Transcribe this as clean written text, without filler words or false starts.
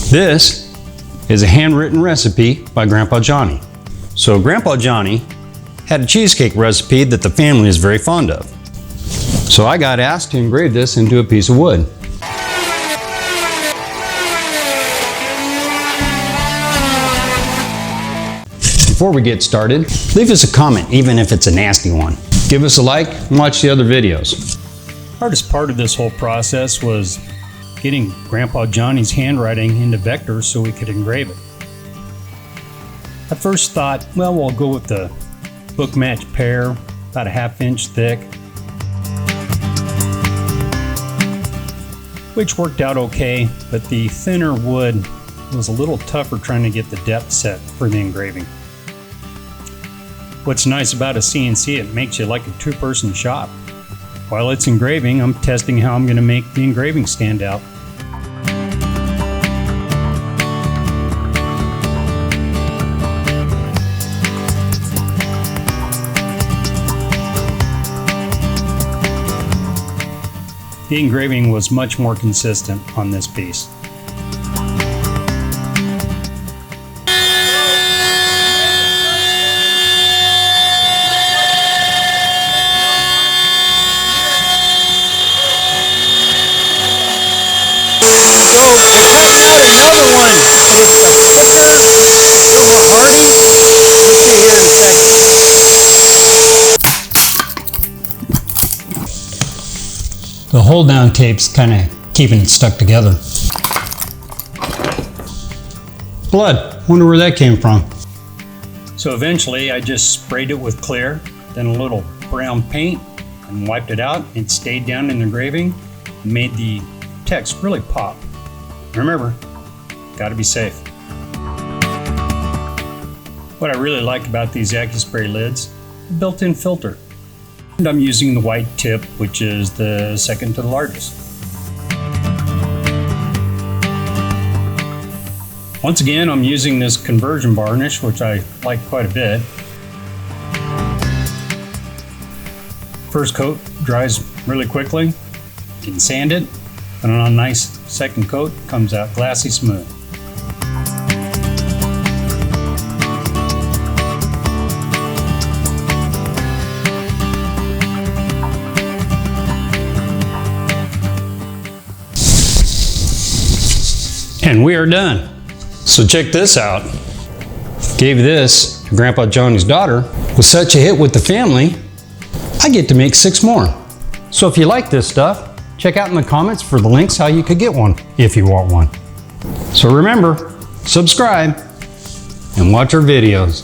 This is a handwritten recipe by Grandpa Johnny. So Grandpa Johnny had a cheesecake recipe that the family is very fond of. So I got asked to engrave this into a piece of wood. Before we get started, leave us a comment, even if it's a nasty one. Give us a like and watch the other videos. Hardest part of this whole process was getting Grandpa Johnny's handwriting into vectors so we could engrave it. I first thought, well, we'll go with the book match pear, about a 1/2 inch thick, which worked out okay, but the thinner wood was a little tougher trying to get the depth set for the engraving. What's nice about a CNC, it makes you like a two-person shop. While it's engraving, I'm testing how I'm going to make the engraving stand out. The engraving was much more consistent on this piece. Another one. It's thicker, a little more hardy. We'll see here in a second. The hold down tape's kind of keeping it stuck together. Blood, wonder where that came from. So eventually I just sprayed it with clear, then a little brown paint, and wiped it out. It stayed down in the engraving, made the text really pop. Remember, gotta be safe. What I really like about these AccuSpray lids, the built-in filter. And I'm using the white tip, which is the second to the largest. Once again, I'm using this conversion varnish, which I like quite a bit. First coat dries really quickly. You can sand it, put it on a nice second coat, comes out glassy smooth. And we are done. So check this out. Gave this to Grandpa Johnny's daughter. With such a hit with the family, I get to make 6 more. So if you like this stuff, check out in the comments for the links how you could get one if you want one. So remember, subscribe and watch our videos.